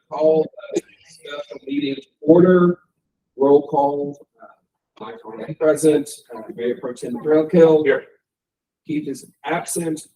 call special meeting to order. Roll call. Michael Ray present. Mayor Pro Tem Drillkill. Here. Keith is absent.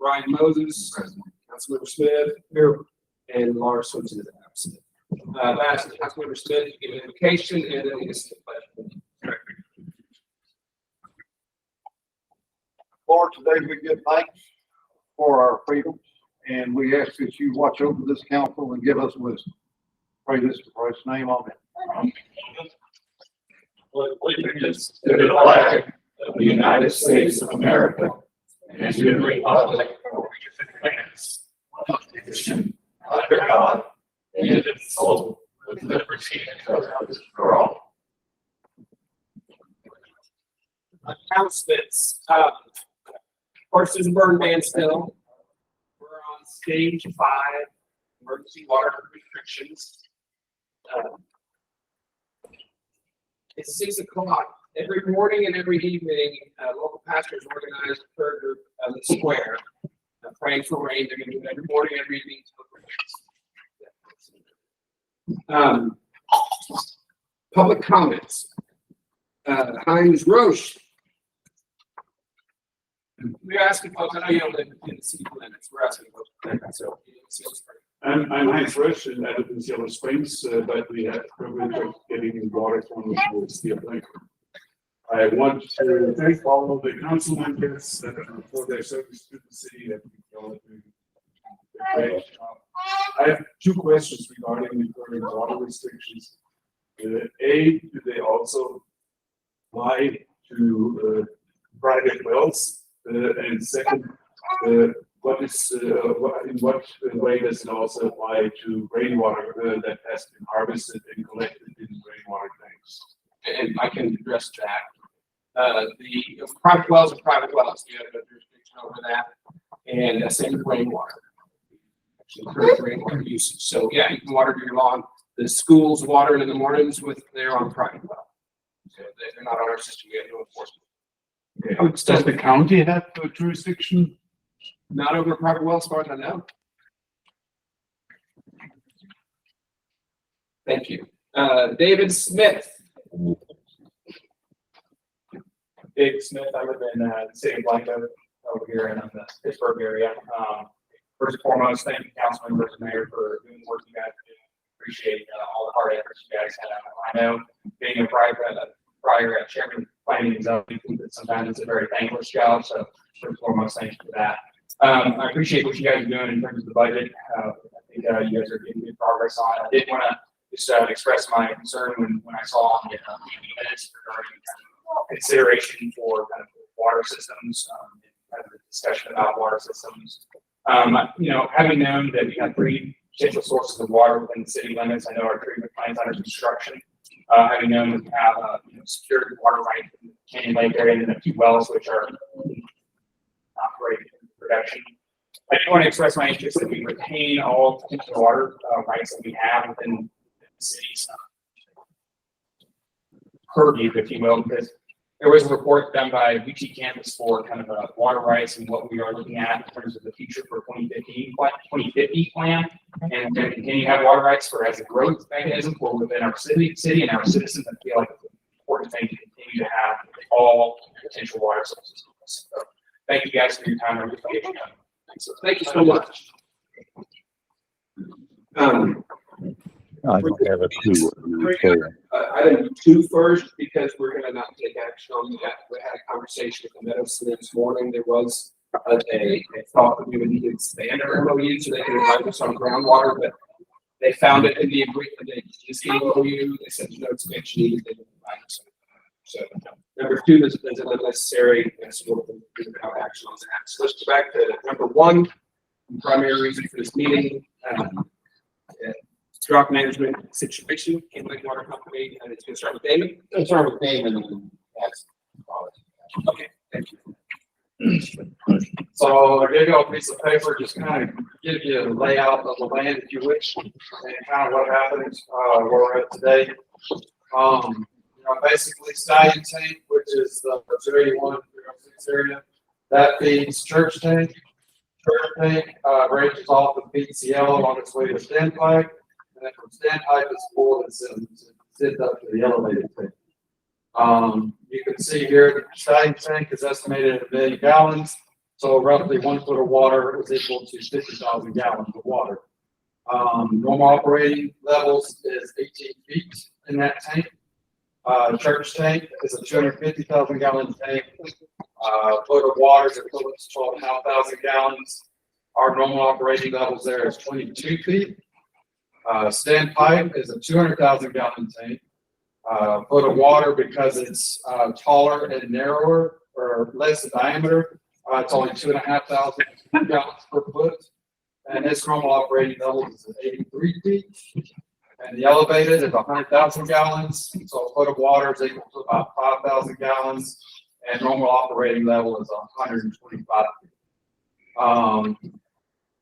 Ryan Moses. Present. Councilmember Smith. Here. And Lars Swinson is absent. Last, Councilmember Smith, you give an invocation, and then we just pledge. Lord, today we give thanks for our freedom, and we ask that you watch over this council and give us wisdom. Pray this in Christ's name, amen. Allegiance to the flag of the United States of America and to the republic for which it stands, one nation, under God, indivisible, with liberty and justice for all. Announcements. Horses burn ban still. We're on stage 5, emergency water restrictions. It's 6 o'clock every morning and every evening. Local pastors organize a prayer group on the square, praying for rain. They're going to do it every morning, every evening. Public comments. Heinz Roche. We're asking folks, I know you don't live in the city limits, we're asking folks. So, I'm Heinz Roche and I live in Silver Springs, but we have the privilege of getting water from the Steel Lake. I want to thank all of the council members for their service to the city and great job. I have 2 questions regarding the current water restrictions. A, do they also apply to private wells? And second, in what way does it also apply to rainwater that has been harvested and collected in rainwater tanks? And I can address that. The private wells are private wells. You have a jurisdiction over that, and same with rainwater. Actually, rainwater usage. So yeah, you can water your lawn. The schools water in the mornings with their own private well. So they're not on our system. We have no enforcement. Does the county have a jurisdiction? Not over private well, as far as I know. Thank you. David Smith. David Smith, I live in the city of Blanco over here in the Pittsburgh area. First and foremost, thank you, council members and mayor, for doing the work you guys do. Appreciate all the hard efforts you guys have. I know being a prior chairman planning and zoning, sometimes it's a very thankless job. So first and foremost, thank you for that. I appreciate what you guys are doing in terms of the budget. I think you guys are getting good progress on it. I did want to just express my concern when I saw the minutes regarding consideration for kind of water systems, kind of the discussion about water systems. Having known that we have 3 potential sources of water within the city limits, I know our treatment plant's under construction. Having known that we have secured water rights in the Canyon Lake area and then a few wells which are not great in production. I do want to express my interest that we retain all potential water rights that we have within the city's purview, if you will, because there was a report done by BT Campus for kind of water rights and what we are looking at in terms of the future for 2050 plan, and to continue to have water rights for as a growth mechanism for within our city and our citizens. I feel like it's an important thing to continue to have all potential water sources. So thank you guys for your time. I really appreciate it. Thank you so much. I don't have a clue. I didn't do 2 first because we're going to not take action on that. We had a conversation with the Meadowson this morning. There was a thought that we would need to expand our MOU so they could invite us on groundwater, but they found it in the agreement. They just gave MOU. They said no expansion needed. They didn't invite us. So number 2 is unnecessary, and so we'll have action on that. So let's go back to number 1. The primary reason for this meeting. Drought management situation, Canyon Lake Water Company, and it's going to start with Damon. Let's start with Damon and ask. Okay, thank you. So I gave you a piece of paper, just kind of give you a layout of the land, if you wish, and kind of what happens where we're at today. Basically Stallion Tank, which is the 31306 area, that feeds Church Tank. Church Tank ranges off of BCL on its way to Stand Flag. and then from standpipe is full, it sends up to the elevated tank. You can see here, the starting tank is estimated at 1 million gallons, so roughly 1 foot of water is equal to 50,000 gallons of water. Normal operating levels is 18 feet in that tank. Church tank is a 250,000 gallon tank. Foot of water is equivalent to 12,500 gallons. Our normal operating levels there is 22 feet. Standpipe is a 200,000 gallon tank. Foot of water, because it's taller and narrower or less in diameter, it's only 2,500 gallons per foot. And its normal operating level is 83 feet. And the elevated is 100,000 gallons. So a foot of water is equal to about 5,000 gallons. And normal operating level is 125 feet.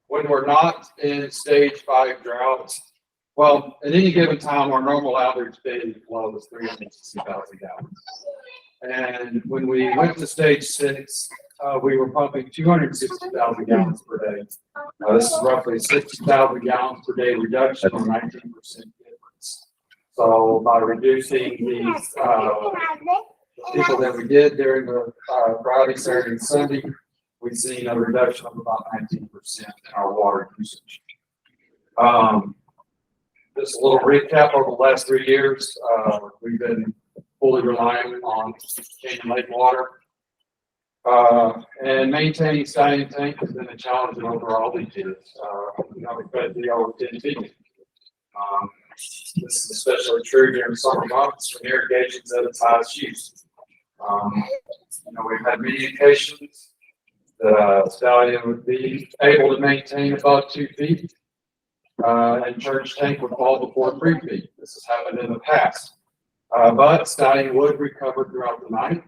When we're not in stage 5 drought, well, at any given time, our normal average daily flow is 360,000 gallons. And when we went to stage 6, we were pumping 260,000 gallons per day. This is roughly 60,000 gallons per day reduction or 19% difference. So by reducing these people that we did during the Friday, Saturday, and Sunday, we've seen a reduction of about 19% in our water usage. Just a little recap over the last 3 years. We've been fully relying on Canyon Lake water. And maintaining Stallion Tank has been a challenge over all these years. We've had the over 10 feet. This is especially true during summer months when irrigation's at its highest use. We've had many occasions that Stallion would be able to maintain above 2 feet. And Church Tank would fall before 3 feet. This has happened in the past. But Stallion would recover throughout the night,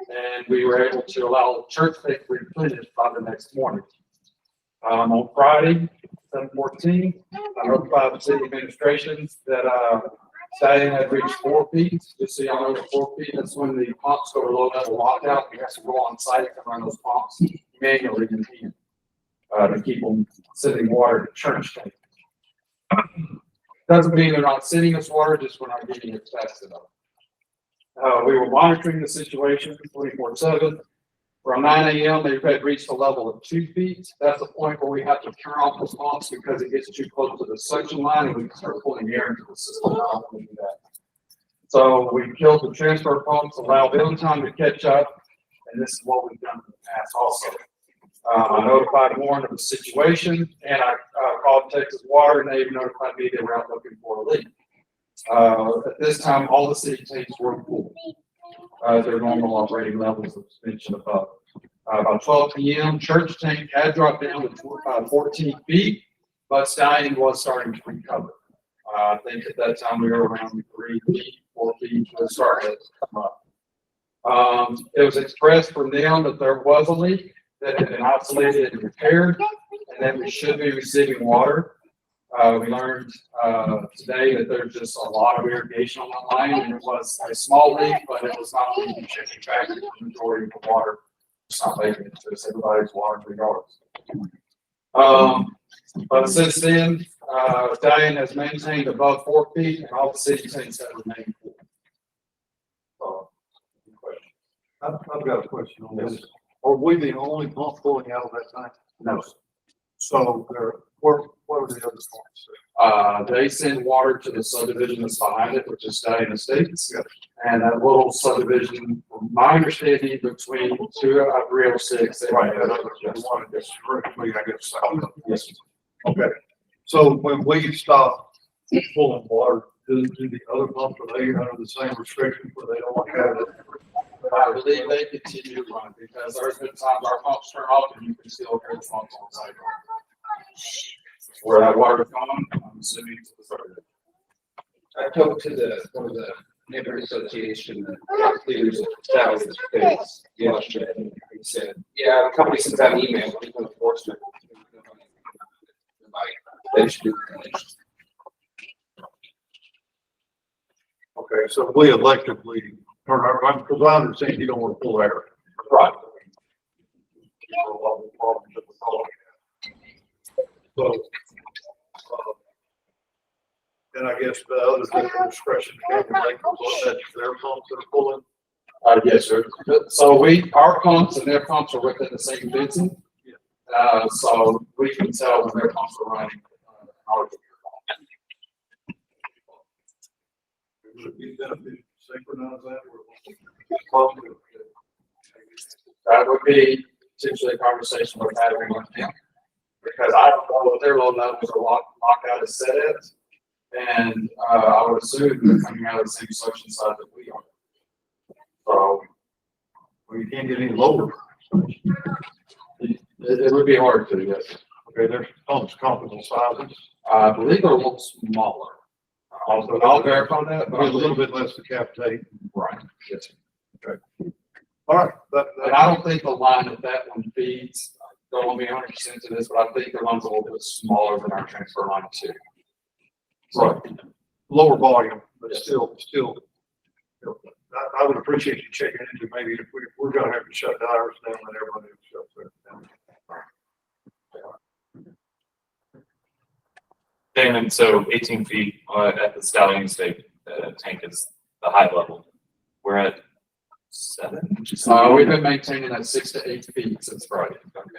and we were able to allow Church Tank to replenish by the next morning. On Friday, 7/14, I notified the city administrations that Stallion had reached 4 feet. Just so y'all know, 4 feet, that's when the pumps go to low level lockout. You have to go on site and run those pumps manually in hand to keep them sending water to Church Tank. Doesn't mean they're not sending us water, just we're not getting it fast enough. We were monitoring the situation 24/7. From 9 a.m., they had reached a level of 2 feet. That's the point where we have to turn off the pumps because it gets too close to the suction line and we can start pulling air into the system. So we killed the transfer pumps, allowed them time to catch up, and this is what we've done in the past also. I notified Warren of the situation, and I called Texas Water, and they notified me they were out looking for a leak. At this time, all the city tanks were full. Their normal operating levels of mentioned above. About 12 p.m., Church Tank had dropped down to 14 feet, but Stallion was starting to recover. I think at that time we were around 3 feet, 4 feet to start to come up. It was expressed from them that there was a leak that had been isolated and repaired, and that we should be receiving water. We learned today that there's just a lot of irrigation on the line, and it was a small leak, but it was not leaking shipping back to the majority of the water. It's not making it to us. Everybody's water regardless. But since then, Stallion has maintained above 4 feet, and all the city tanks have remained full. So, I've got a question on this. Are we the only pump pulling out of that tank? no. So what are the other pumps? They send water to the subdivision that's behind it, which is Stallion Estates. And that little subdivision, from my understanding, between 306. Right, that's one of this directly, I guess. Yes. Okay. So when we stop pulling water, do the other pumps, are they under the same restriction where they don't have it? I believe they continue to run because there's been times our pumps turn off and you can still hear the pumps on the side. Where that water is gone, I'm assuming to the subdivision. I talked to one of the neighborhood association that clears Stallion Estates yesterday, and he said, yeah, the company sends out an email, but it's enforcement. They should do it. Okay, so we electively turn our, because I understand you don't want to pull air. Right. So, And I guess the others at the discretion, they can make that's their pumps that are pulling. Yes, sir. So our pumps and their pumps are within the same fencing. So we can tell when their pumps are running. Ours. Would it be beneficial to synchronize that? Or That would be potentially a conversation we're having with them. Because I don't know what their load levels are lockout is set at. And, I would assume they're coming out of the same suction side that we are. So we can't get any lower. it would be hard to, yes. Okay, there's pumps comparable sizes. I believe they're a little smaller. Also, I'll verify that, but But I a little believe, bit less decapitate. right, yes. All right, And I don't think the line that one feeds, don't want me 100% to this, but I think the line's a little bit smaller than our transfer line too. So, lower volume, but still. I would appreciate you checking into maybe if we're gonna have to shut ours down and everybody else shuts theirs down. Damon, so 18 feet at the Stallion State tank is the high level. We're at 7. we've been maintaining that 6 to 8 feet since Friday.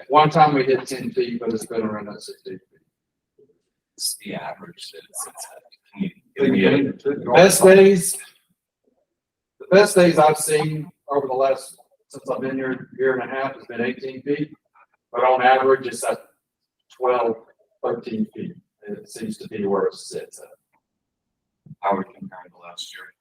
One time we hit 10 feet, but it's been around that 6 to 8 feet. It's the average. Can you give me a The best days I've seen over the last, since I've been here, year and a half, has been 18 feet. But on average, it's at 12, 13 feet. It seems to be where it sits at. how we compare to last year?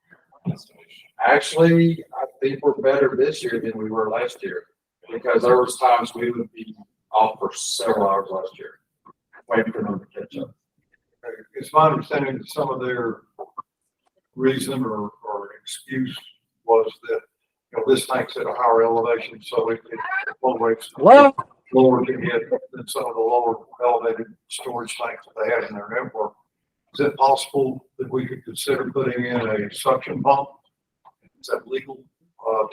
Actually, I think we're better this year than we were last year. Because there was times we would be off for several hours last year, waiting for them to catch up. It's my understanding that some of their reason or excuse was that, this tank's at a higher elevation, so it flow rates lower to hit than some of the lower elevated storage tanks that they had in their network. Is it possible that we could consider putting in a suction pump? Is that legal,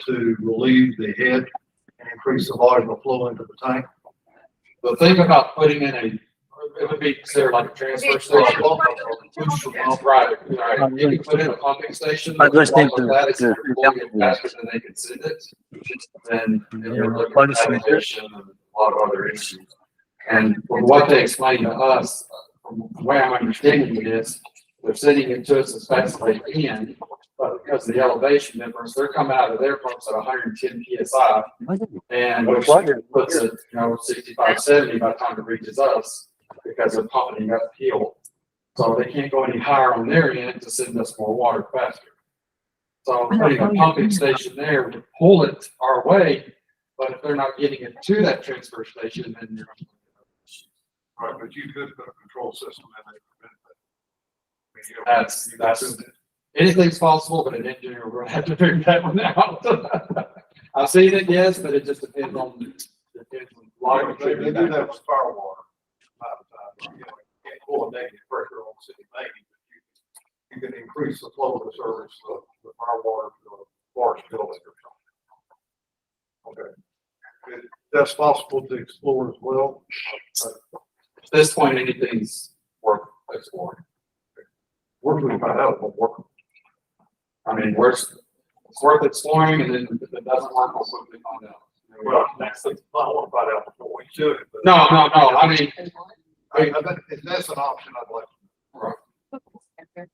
to relieve the head and increase the volume of flow into the tank? The thing about putting in it would be considered like a transfer station. Right. You can put in a pumping station. I was listening to- That is to- faster than they can send it. Then you're looking at elevation and a lot of other issues. And from what they explained to us, from the way I'm understanding it is, they're sending it to us as fast as they can. But because of the elevation difference, they're coming out of their pumps at 110 PSI. And which puts it, 65, 70 by the time it reaches us, because they're pumping uphill. So they can't go any higher on their end to send us more water faster. So putting a pumping station there would pull it our way, but if they're not getting it to that transfer station, then you're. Right, but you could put a control system in there. That's, anything's possible, but an engineer will have to figure that one out. I've seen it, yes, but it just depends on a lot of. They do that with fire water. You can't pull a negative pressure on city main, but you can increase the flow of the service, the fire water to a large building or something. Okay. That's possible to explore as well. At this point, anything's worth exploring. Where can we find out what work? I mean, it's worth exploring, and then if it doesn't work, we'll quickly find out. Well, next thing, I want to find out before we do it. But No, I mean, if that's an option, I'd like to.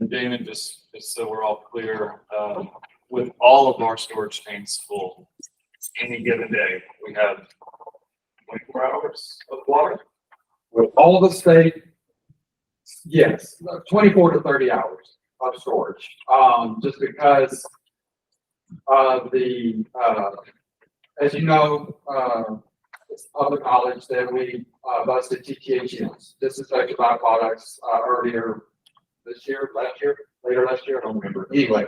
And Damon, just so we're all clear, with all of our storage tanks full, any given day, we have 24 hours of water. with all the state, yes, 24 to 30 hours of storage. Just because of as you know, it's public knowledge that we busted TTHMs, disinfectant byproducts, earlier this year, later last year, I don't remember. Anyway,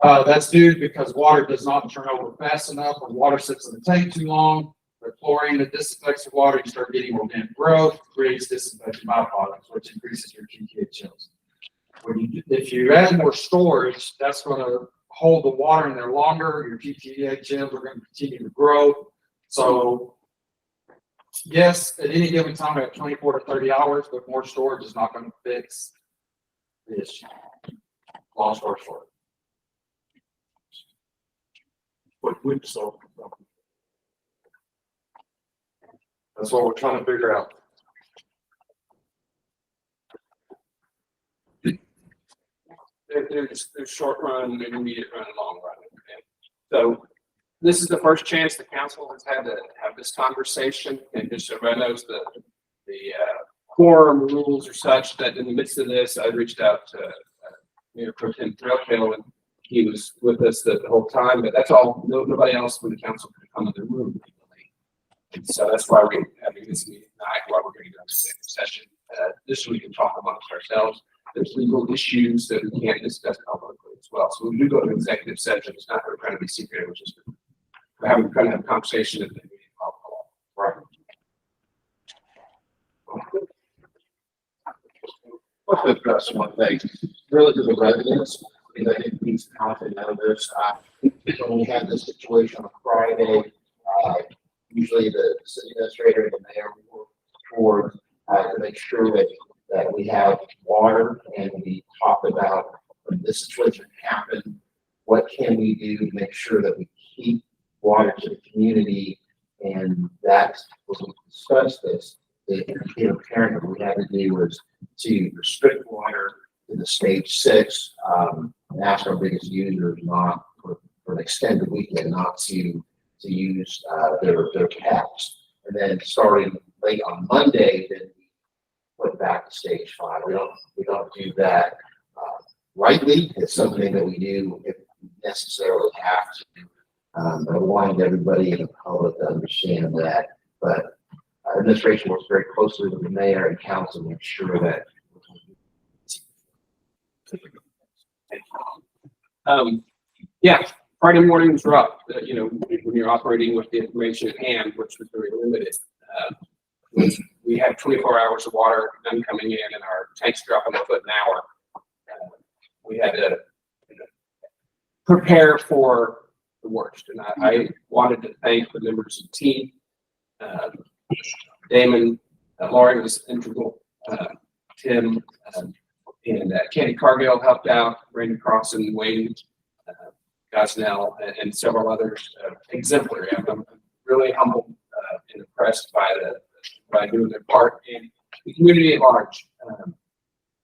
that's due because water does not turn over fast enough, or water sits in the tank too long. The chlorine that disinfects the water, you start getting organic growth, creates disinfectant byproducts, which increases your TTHMs. If you add more storage, that's going to hold the water in there longer. Your TTHMs are going to continue to grow. So Yes, at any given time, we have 24 to 30 hours, but more storage is not gonna fix the issue. Long story short. But which so? That's what we're trying to figure out. There's short run, intermediate run, and long run. Okay? So this is the first chance the council has had to have this conversation, and just so everybody knows the quorum rules are such that in the midst of this, I reached out to Mayor Pro Tem Trailkill, and he was with us the whole time, but that's all. Nobody else from the council could come in the room. And so that's why we're having this meeting tonight, why we're going to go into executive session. This we can talk amongst ourselves. There's legal issues that we can't discuss publicly as well. So when we do go to executive session, it's not trying to be secret, which is we're having kind of a conversation at the meeting. Right. Let's address one thing, really to the residents, because I think these council members, when we had this situation on Friday, usually the city administrator and the mayor will report to make sure that we have water, and we talk about when this situation happened, what can we do to make sure that we keep water to the community, and that's when we discussed this. It became apparent that what we had to do was to restrict water to the stage 6, and ask our biggest users not for an extended weekend not to use their taps. And then starting late on Monday, then we went back to stage 5. We don't do that rightly. It's something that we do if we necessarily have to. I wanted everybody in the public to understand that, but administration works very closely with the mayor and council to make sure that. Yeah, Friday mornings were up. When you're operating with the information at hand, which was very limited. We had 24 hours of water, none coming in, and our tanks dropping a foot an hour. We had to prepare for the worst, and I wanted to thank the members of the team. Damon, Laurie was integral. Tim and Candy Cargill helped out. Randy Crossan, Wayne Gosnell, and several others. Exemplary. I'm really humbled and impressed by doing their part, and the community at large.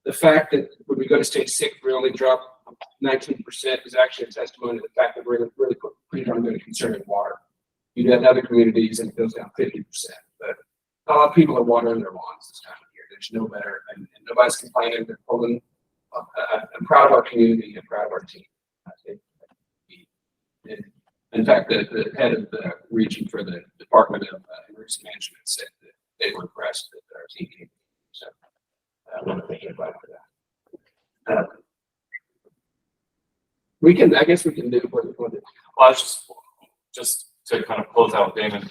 The fact that when we go to stage 6, we only drop 19% is actually a testimony to the fact that we're really pretty darn good at conserving water. You have other communities and it goes down 50%, but a lot of people are watering their lawns this time of year. There's no better, and nobody's complaining. They're pulling. I'm proud of our community and proud of our team. I think. In fact, the head of the region for the Department of Emergency Management said that they were impressed with our team. So I want to thank everybody for that. I guess we can do what. Well, I was just to kind of close out, Damon,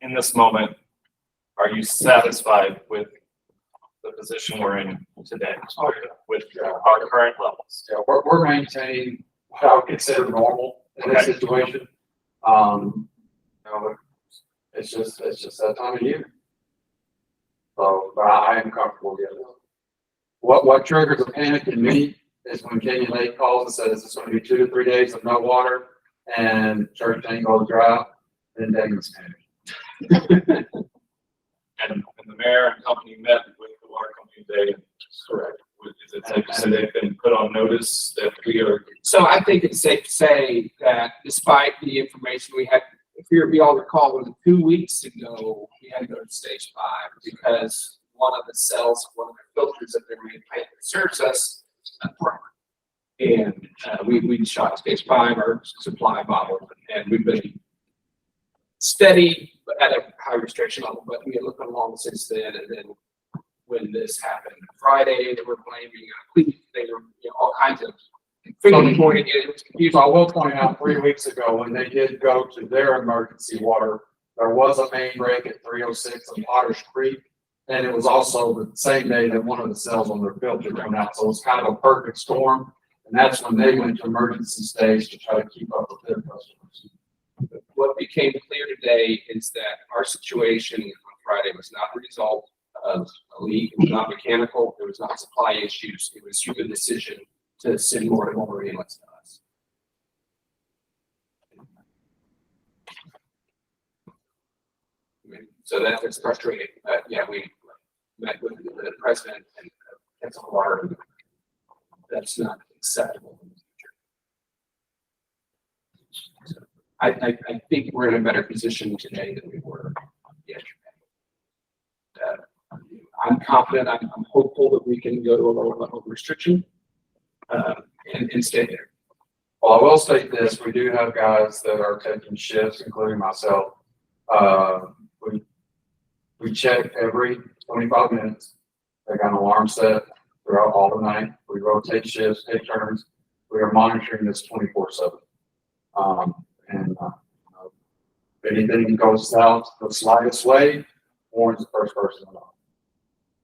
in this moment, are you satisfied with the position we're in today with our current levels? Yeah, we're maintaining what I would consider normal in this situation. It's just that time of year. So, but I am comfortable with it. What triggers a panic in me is when Kenny Lake calls and says it's going to be 2 to 3 days of no water and church tank goes dry, then Damon's panic. And the mayor and company met with the water company today. Correct. Is it safe to say they've been put on notice that we are? So I think it's safe to say that despite the information we had, if you all recall, it was 2 weeks ago, we had to go to stage 5 because one of the cells, one of the filters that their main plant that serves us, and we shot stage 5 our supply bottle, and we've been steady but at a high restriction level, but we have looked along since then. And then when this happened Friday, they were blaming they were all kinds of finger pointing. It was confusing. So I will point out 3 weeks ago when they did go to their emergency water, there was a main break at 306 on Potter's Creek. And it was also the same day that one of the cells on their filter came out. So it was kind of a perfect storm. And that's when they went to emergency stage to try to keep up with their customers. what became clear today is that our situation on Friday was not the result of a leak, it was not mechanical, it was not supply issues, it was human decision to send more and more inlets to us. So that was frustrating, but yeah, we met with the president and that's a water. That's not acceptable in the future. So I think we're in a better position today than we were yesterday. I'm confident, I'm hopeful that we can go to a lower level of restriction and stay there. Well, I will state this, we do have guys that are taking shifts, including myself. We check every 25 minutes. They got an alarm set throughout all the night. We rotate shifts, take turns. We are monitoring this 24/7. If anything goes south the slightest way, warns the first person to know.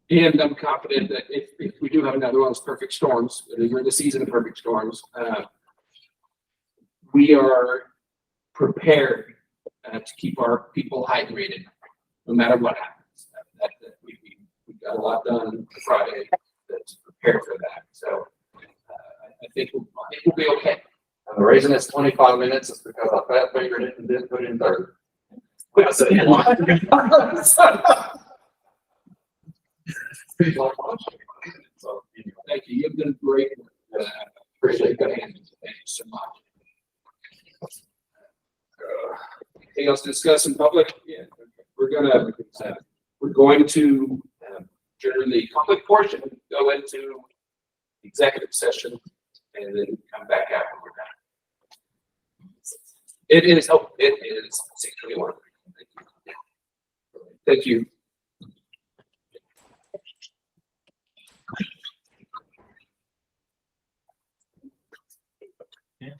And I'm confident that if we do have another one of those perfect storms, we're in the season of perfect storms, we are prepared to keep our people hydrated no matter what happens. We got a lot done on Friday that's prepared for that. So I think we'll be okay. And the reason it's 25 minutes is because I fat fingered it and didn't put it in 30. So, thank you. You've been great. Appreciate that. Thank you so much. Anything else to discuss in public? Yeah, we're going to during the public portion go into executive session and then come back out when we're done. It is 6:21. Thank you. Yeah.